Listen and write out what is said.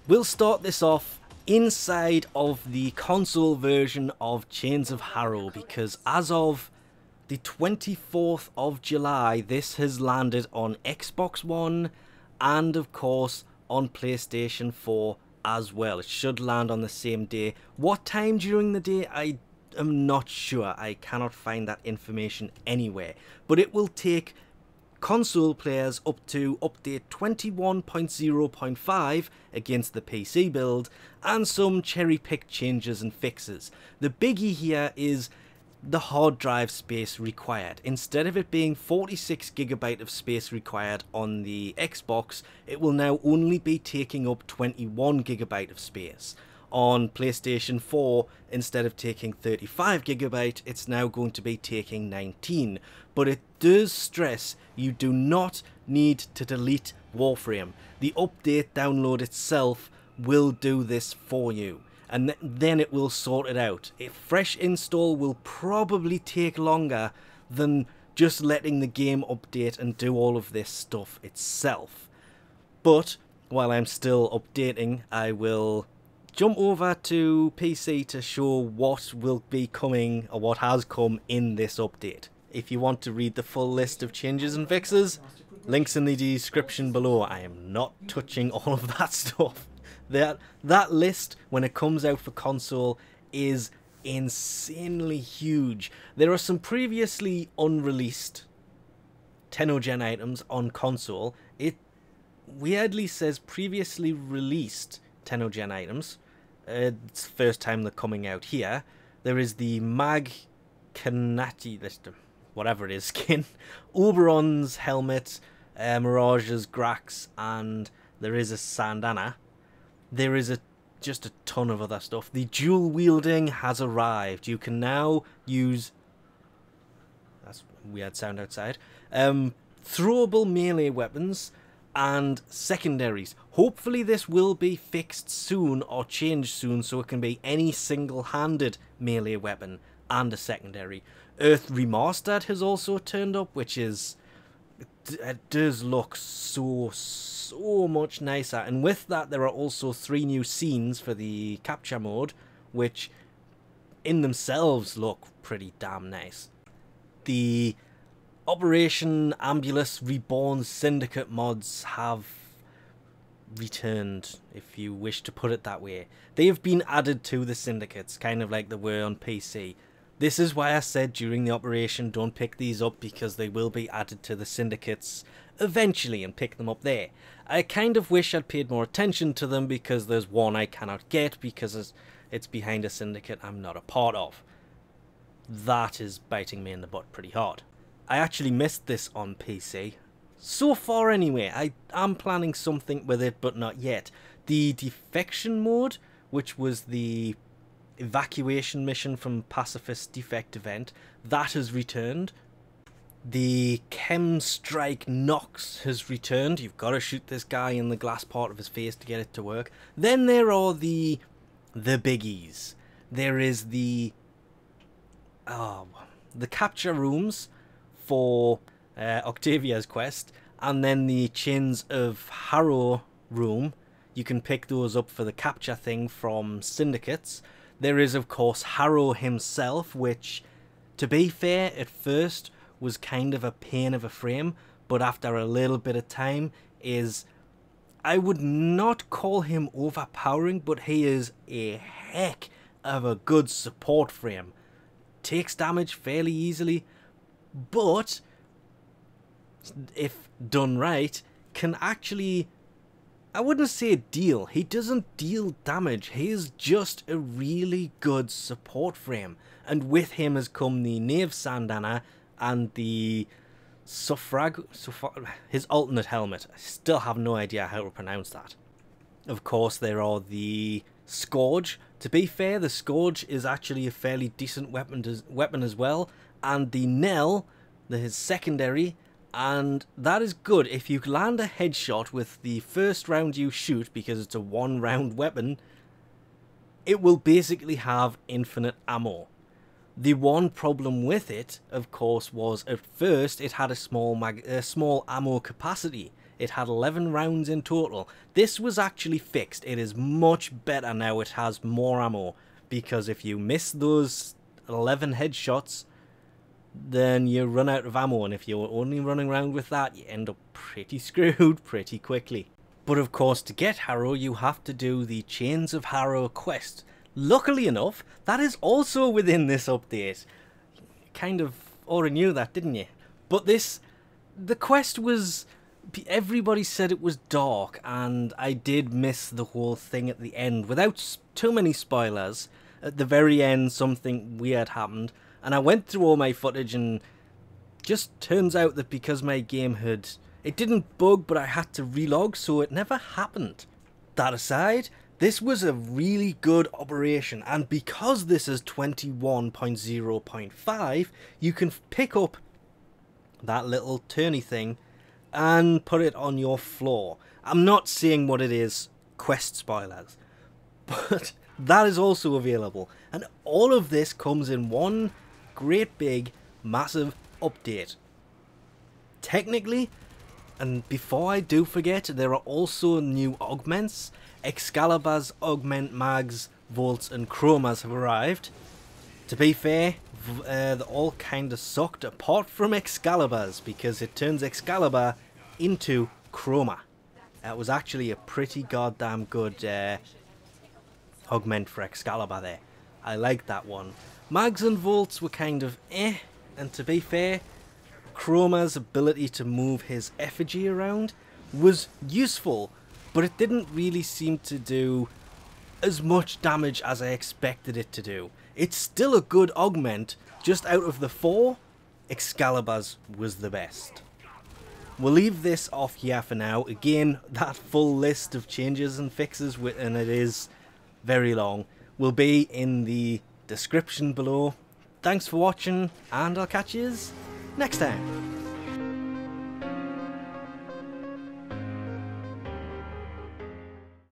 We'll start this off inside of the console version of Chains of Harrow, because as of the 24th of July, this has landed on Xbox One and of course on PlayStation 4 as well. It should land on the same day. What time during the day, I am not sure. I cannot find that information anywhere. But it will take console players up to update 21.0.5 against the PC build, and some cherry-picked changes and fixes. The biggie here is the hard drive space required. Instead of it being 46GB of space required on the Xbox, it will now only be taking up 21GB of space. On PlayStation 4, instead of taking 35GB, it's now going to be taking 19. But it does stress you do not need to delete Warframe. The update download itself will do this for you, and then it will sort it out. A fresh install will probably take longer than just letting the game update and do all of this stuff itself. But while I'm still updating, I will jump over to PC to show what will be coming, or what has come in this update. If you want to read the full list of changes and fixes, links in the description below. I am not touching all of that stuff. That list, when it comes out for console, is insanely huge. There are some previously unreleased 10th-gen items on console. It weirdly says previously released 10th-gen items. It's the first time they're coming out here. There is the Mag Kanati, whatever it is, skin, Oberon's helmet, Mirage's Grax, and there is a Sandana. There is just a ton of other stuff. The dual wielding has arrived. You can now use, that's a weird sound outside, throwable melee weapons and secondaries. Hopefully this will be fixed soon or changed soon, so it can be any single-handed melee weapon and a secondary. Earth Remastered has also turned up, which is, it does look so much nicer. And with that, there are also 3 new scenes for the capture mode, which in themselves look pretty damn nice. The Operation Ambulance Reborn Syndicate mods have returned, if you wish to put it that way. They have been added to the Syndicates, kind of like they were on PC. This is why I said during the operation, don't pick these up, because they will be added to the Syndicates eventually and pick them up there. I kind of wish I'd paid more attention to them, because there's one I cannot get because it's behind a Syndicate I'm not a part of. That is biting me in the butt pretty hard. I actually missed this on PC. So far anyway. I am planning something with it, but not yet. The defection mode, which was the evacuation mission from Pacifist Defect event, that has returned. The Chem Strike Nox has returned. You've got to shoot this guy in the glass part of his face to get it to work. Then there are the biggies. There is the capture rooms for Octavia's quest, and then the Chains of Harrow room. You can pick those up for the capture thing from Syndicates. There is, of course, Harrow himself, which, to be fair, at first was kind of a pain of a frame, but after a little bit of time is, I would not call him overpowering, but he is a heck of a good support frame. Takes damage fairly easily, but if done right, can actually, I wouldn't say deal. He doesn't deal damage. He is just a really good support frame. And with him has come the Knave Sandana and the his alternate helmet. I still have no idea how to pronounce that. Of course, there are the Scourge. To be fair, the Scourge is actually a fairly decent weapon as well. And the knell, his secondary, and that is good. If you land a headshot with the first round you shoot, because it's a 1-round weapon, it will basically have infinite ammo. The one problem with it, of course, was at first it had a small ammo capacity. it had 11 rounds in total. This was actually fixed. It is much better now. It has more ammo, because if you miss those 11 headshots, then you run out of ammo, and if you're only running around with that, you end up pretty screwed pretty quickly. But of course, to get Harrow, you have to do the Chains of Harrow quest. Luckily enough, that is also within this update. You kind of already knew that, didn't you? But the quest was, everybody said it was dark, and I did miss the whole thing at the end. Without too many spoilers, at the very end something weird happened, and I went through all my footage, and just turns out that because my game had, it didn't bug, but I had to relog, so it never happened. That aside, this was a really good operation, and because this is 21.0.5, you can pick up that little turny thing and put it on your floor. I'm not saying what it is, quest spoilers, but that is also available, and all of this comes in one great big massive update. Technically, and before I do forget, there are also new augments. Excalibur's augment mags, volts and chromas have arrived. To be fair, they all kinda sucked, apart from Excalibur's, because it turns Excalibur into chroma. That was actually a pretty goddamn good augment for Excalibur there. I liked that one. Mags and volts were kind of eh, and to be fair, chroma's ability to move his effigy around was useful, but it didn't really seem to do as much damage as I expected it to do. It's still a good augment, just out of the 4, Excalibur's was the best. We'll leave this off here for now. Again, that full list of changes and fixes, and it is very long, will be in the description below. Thanks for watching, and I'll catch you next time.